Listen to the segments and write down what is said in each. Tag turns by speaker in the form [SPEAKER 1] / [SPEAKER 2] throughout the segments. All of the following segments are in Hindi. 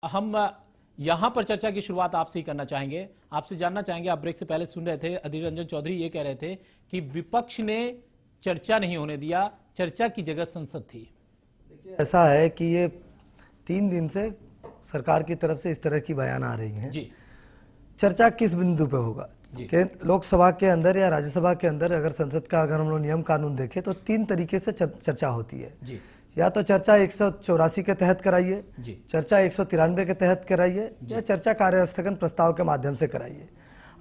[SPEAKER 1] हम यहां पर चर्चा की शुरुआत आपसे ही करना चाहेंगे। आपसे जानना चाहेंगे, आप ब्रेक से पहले सुन रहे थे, अधीर रंजन चौधरी ये कह रहे थे कि विपक्ष ने चर्चा नहीं होने दिया, चर्चा की जगह संसद थी।
[SPEAKER 2] देखिए, ऐसा है कि ये 3 दिन से सरकार की तरफ से इस तरह की बयान आ रही हैं।
[SPEAKER 1] जी
[SPEAKER 2] चर्चा किस बिंदु पे होगा कि लोकसभा के अंदर या राज्यसभा के अंदर, अगर संसद का अगर हम लोग नियम कानून देखें तो 3 तरीके से चर्चा होती है।
[SPEAKER 1] जी
[SPEAKER 2] या तो चर्चा 184 के तहत कराइए, चर्चा 193 के तहत कराइए, या चर्चा कार्यस्थगन प्रस्ताव के माध्यम से कराइए।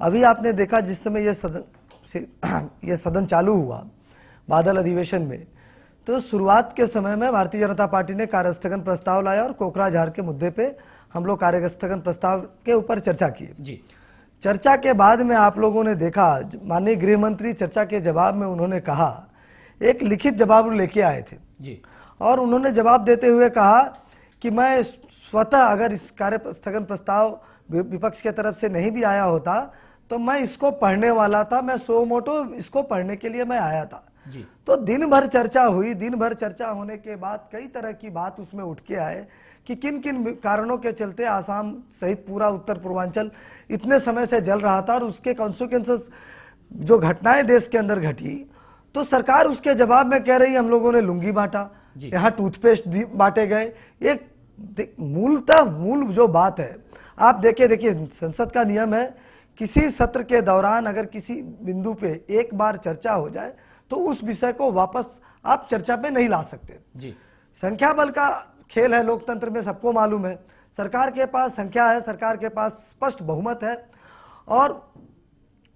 [SPEAKER 2] अभी आपने देखा जिस समय ये सदन चालू हुआ बादल अधिवेशन में, तो शुरुआत के समय में भारतीय जनता पार्टी ने कार्यस्थगन प्रस्ताव लाया और कोकराझार के मुद्दे पे हम लोग कार्यस्थगन प्रस्ताव के ऊपर चर्चा की। चर्चा के बाद में आप लोगों ने देखा, माननीय गृह मंत्री चर्चा के जवाब में उन्होंने कहा, एक लिखित जवाब लेके आए थे
[SPEAKER 1] जी।
[SPEAKER 2] और उन्होंने जवाब देते हुए कहा कि मैं स्वतः अगर इस कार्य स्थगन प्रस्ताव विपक्ष के तरफ से नहीं भी आया होता तो मैं इसको पढ़ने वाला था, मैं सो मोटो इसको पढ़ने के लिए मैं आया था। तो दिन भर चर्चा हुई। दिन भर चर्चा होने के बाद कई तरह की बात उसमें उठ के आए कि किन किन कारणों के चलते आसाम सहित पूरा उत्तर पूर्वांचल इतने समय से जल रहा था और उसके कॉन्सिक्वेंसेस जो घटनाएं देश के अंदर घटी, तो सरकार उसके जवाब में कह रही हम लोगों ने लुंगी बांटा, यहाँ टूथपेस्ट बांटे गए। एक मूल जो बात है, आप देखिए संसद का नियम है, किसी सत्र के दौरान अगर किसी बिंदु पे एक बार चर्चा हो जाए तो उस विषय को वापस आप चर्चा पे नहीं ला सकते। संख्या बल का खेल है लोकतंत्र में, सबको मालूम है। सरकार के पास संख्या है, सरकार के पास स्पष्ट बहुमत है और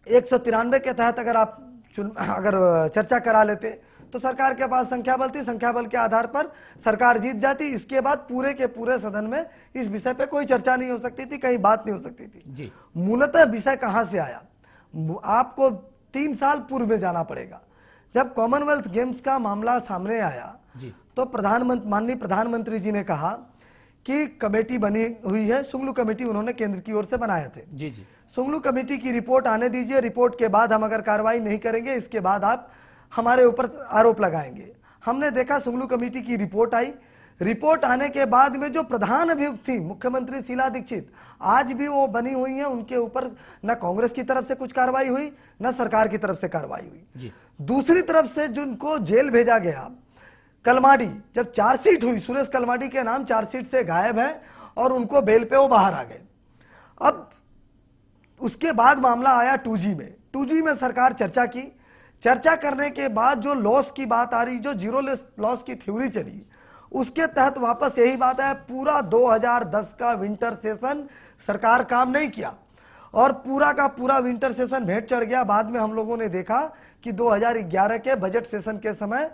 [SPEAKER 2] 193 के तहत अगर चर्चा करा लेते तो सरकार के पास संख्या बल थी, संख्या बल के आधार पर सरकार जीत जाती। इसके बाद पूरे के पूरे सदन में इस विषय पे कोई चर्चा नहीं हो सकती थी, कहीं बात नहीं हो सकती थी। मूलतः विषय कहां से आया, आपको 3 साल पूर्व में जाना पड़ेगा। जब कॉमनवेल्थ गेम्स का मामला सामने आया तो माननीय प्रधानमंत्री जी ने कहा कि कमेटी बनी हुई है, सुंगलू कमेटी उन्होंने केंद्र की ओर से बनाए थे। सुंगलू कमेटी की रिपोर्ट आने दीजिए, रिपोर्ट के बाद हम अगर कार्रवाई नहीं करेंगे इसके बाद आप हमारे ऊपर आरोप लगाएंगे। हमने देखा सुंगलू कमेटी की रिपोर्ट आई। रिपोर्ट आने के बाद में जो प्रधान अभियुक्त थी मुख्यमंत्री शीला दीक्षित, आज भी वो बनी हुई है, उनके ऊपर न कांग्रेस की तरफ से कुछ कार्रवाई हुई न सरकार की तरफ से कार्रवाई हुई। दूसरी तरफ से जिनको जेल भेजा गया, कलमाडी, जब चार्जशीट हुई, सुरेश कलमाडी के नाम चार्जशीट से गायब है और उनको बेल पे वो बाहर आ गए। अब उसके बाद मामला आया 2G में। 2G में सरकार चर्चा की, चर्चा करने के बाद जो लॉस की बात आ रही, जो जीरो लॉस की थ्योरी चली, उसके तहत वापस यही बात है, पूरा 2010 का विंटर सेशन सरकार काम नहीं किया और पूरा का पूरा विंटर सेशन भेंट चढ़ गया। बाद में हम लोगों ने देखा कि 2011 के बजट सेशन के समय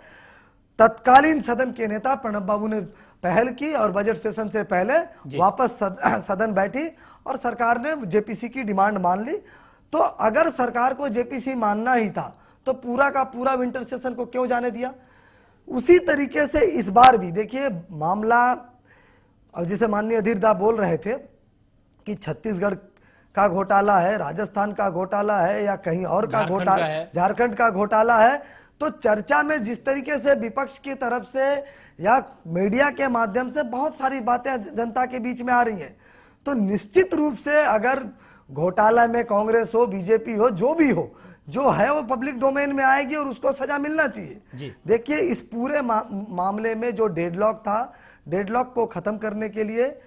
[SPEAKER 2] तत्कालीन सदन के नेता प्रणब बाबू ने पहल की और बजट सेशन से पहले वापस सदन बैठी और सरकार ने जेपीसी की डिमांड मान ली। तो अगर सरकार को जेपीसी मानना ही था तो पूरा का पूरा विंटर सेशन को क्यों जाने दिया। उसी तरीके से इस बार भी देखिए मामला, और जिसे माननीय अधीर दा बोल रहे थे कि छत्तीसगढ़ का घोटाला है, राजस्थान का घोटाला है या कहीं और का घोटाला, झारखंड का घोटाला है, तो चर्चा में जिस तरीके से विपक्ष की तरफ से या मीडिया के माध्यम से बहुत सारी बातें जनता के बीच में आ रही हैं, तो निश्चित रूप से अगर घोटाला में कांग्रेस हो, बीजेपी हो, जो भी हो, जो है वो पब्लिक डोमेन में आएगी और उसको सजा मिलना चाहिए। देखिए इस पूरे मामले में जो डेडलॉक था, डेडलॉक को खत्म करने के लिए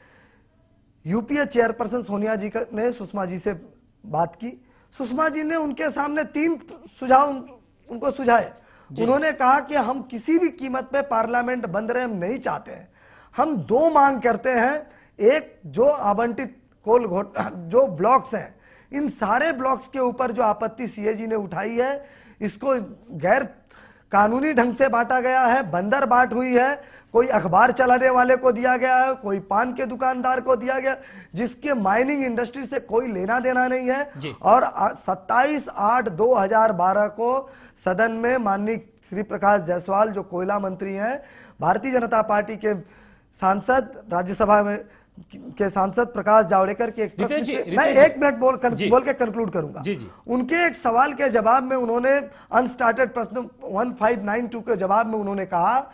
[SPEAKER 2] यूपीए चेयरपर्सन सोनिया जी ने सुषमा जी से बात की। सुषमा जी ने उनके सामने 3 सुझाव उनको सुझाए। उन्होंने कहा कि हम किसी भी कीमत पे पार्लियामेंट बंद रहे हम नहीं चाहते हैं। हम 2 मांग करते हैं, एक जो आवंटित कोल जो ब्लॉक्स हैं, इन सारे ब्लॉक्स के ऊपर जो आपत्ति सीएजी ने उठाई है, इसको गैर कानूनी ढंग से बांटा गया है, बंदर बांट हुई है, कोई अखबार चलाने वाले को दिया गया है, कोई पान के दुकानदार को दिया गया, जिसके माइनिंग इंडस्ट्री से कोई लेना देना नहीं है। और 27/8/2012 को सदन में माननीय श्री प्रकाश जायसवाल जो कोयला मंत्री हैं, भारतीय जनता पार्टी के सांसद, राज्यसभा में के सांसद प्रकाश जावड़ेकर के एक प्रश्न, मैं 1 मिनट बोल के कंक्लूड करूंगा। उनके एक सवाल के जवाब में उन्होंने अनस्टार्टेड प्रश्न 1592 के जवाब में उन्होंने कहा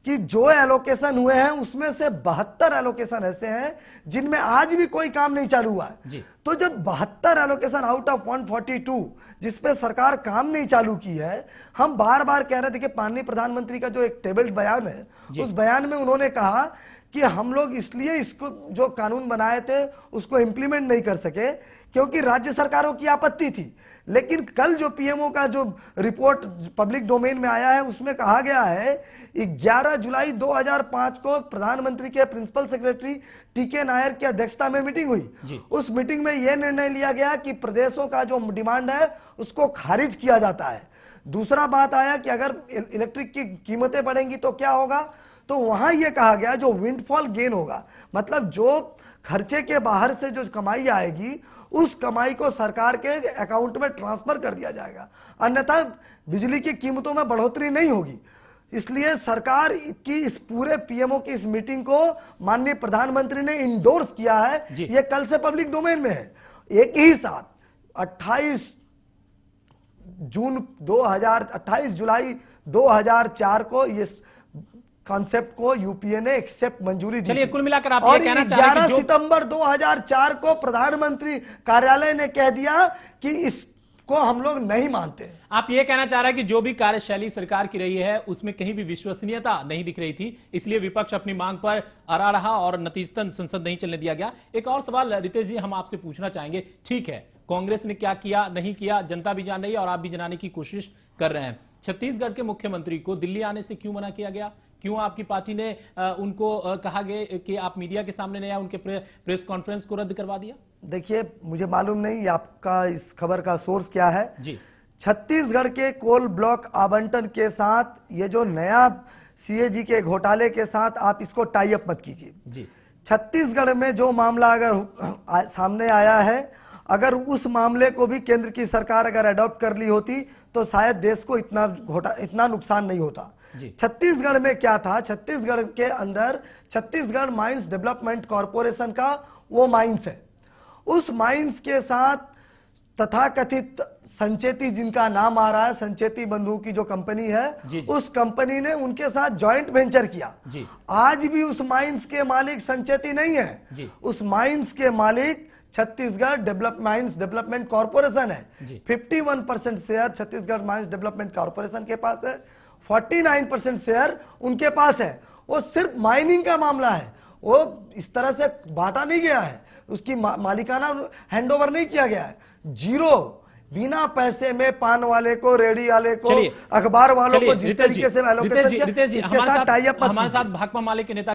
[SPEAKER 2] कि जो एलोकेशन हुए हैं उसमें से 72 एलोकेशन ऐसे हैं जिनमें आज भी कोई काम नहीं चालू हुआ है। तो जब 72 एलोकेशन आउट ऑफ 142 जिसपे सरकार काम नहीं चालू की है, हम बार बार कह रहे थे कि माननीय प्रधानमंत्री का जो एक टेबल्ड बयान है, उस बयान में उन्होंने कहा कि हम लोग इसलिए इसको जो कानून बनाए थे उसको इंप्लीमेंट नहीं कर सके क्योंकि राज्य सरकारों की आपत्ति थी। लेकिन कल जो पीएमओ का जो रिपोर्ट पब्लिक डोमेन में आया है उसमें कहा गया है 11 जुलाई 2005 को प्रधानमंत्री के प्रिंसिपल सेक्रेटरी टीके नायर की अध्यक्षता में मीटिंग हुई। उस मीटिंग में यह निर्णय लिया गया कि प्रदेशों का जो डिमांड है उसको खारिज किया जाता है। दूसरा बात आया कि अगर इलेक्ट्रिक की कीमतें बढ़ेंगी तो क्या होगा, तो वहां यह कहा गया जो विंडफॉल गेन होगा, मतलब जो खर्चे के बाहर से जो कमाई आएगी उस कमाई को सरकार के अकाउंट में ट्रांसफर कर दिया जाएगा, अन्यथा बिजली की कीमतों में बढ़ोतरी नहीं होगी। इसलिए सरकार की इस पूरे पीएमओ की इस मीटिंग को माननीय प्रधानमंत्री ने इंडोर्स किया है। यह कल से पब्लिक डोमेन में है। एक ही साथ 28 जुलाई 2004 को ये कॉन्सेप्ट को यूपीए ने एक्सेप्ट मंजूरी दी।
[SPEAKER 1] चलिए कुल मिलाकर आप
[SPEAKER 2] और
[SPEAKER 1] ये कहना चाह रहे हैं कि
[SPEAKER 2] 11 सितंबर 2004 को प्रधानमंत्री कार्यालय ने कह दिया कि इसको हम लोग नहीं मानते।
[SPEAKER 1] आप ये कहना चाह रहे हैं कि जो भी कार्यशैली सरकार की रही है उसमें कहीं भी विश्वसनीयता नहीं दिख रही थी, इसलिए विपक्ष अपनी मांग पर अड़ा रहा और नतीजतन संसद नहीं चलने दिया गया। एक और सवाल रितेश जी हम आपसे पूछना चाहेंगे, ठीक है कांग्रेस ने क्या किया नहीं किया जनता भी जान रही है और आप भी जनाने की कोशिश कर रहे हैं, छत्तीसगढ़ के मुख्यमंत्री को दिल्ली आने से क्यों मना किया गया? क्यों आपकी पार्टी ने उनको कहा गया कि आप मीडिया के सामने नहीं आए, उनके प्रेस कॉन्फ्रेंस को रद्द करवा दिया?
[SPEAKER 2] देखिए मुझे मालूम नहीं आपका इस खबर का सोर्स क्या है
[SPEAKER 1] जी।
[SPEAKER 2] छत्तीसगढ़ के कोल ब्लॉक आवंटन के साथ ये जो नया सीएजी के घोटाले के साथ आप इसको टाई अप मत कीजिए
[SPEAKER 1] जी।
[SPEAKER 2] छत्तीसगढ़ में जो मामला अगर सामने आया है, अगर उस मामले को भी केंद्र की सरकार अगर अडॉप्ट कर ली होती तो शायद देश को इतना नुकसान नहीं होता। छत्तीसगढ़ में क्या था, छत्तीसगढ़ के अंदर छत्तीसगढ़ माइंस डेवलपमेंट कॉरपोरेशन का वो माइंस है, उस माइंस के साथ तथाकथित संचेती जिनका नाम आ रहा है, संचेती बंधु की जो कंपनी है उस कंपनी ने उनके साथ जॉइंट वेंचर किया। आज भी उस माइंस के मालिक संचेती नहीं है, उस माइंस के मालिक छत्तीसगढ़ माइंस डेवलपमेंट कॉर्पोरेशन है। 51% share Chhattisgarh mines development corporation के पास है, 49% शेयर उनके पास है। वो सिर्फ माइनिंग का मामला है, वो इस तरह से बांटा नहीं गया है, उसकी मालिकाना हैंडओवर नहीं किया गया है। जीरो, बिना पैसे में पान वाले को, रेडी वाले को, अखबार वालों को जिस तरीके से
[SPEAKER 1] हमारे साथ भाकपा माले के नेता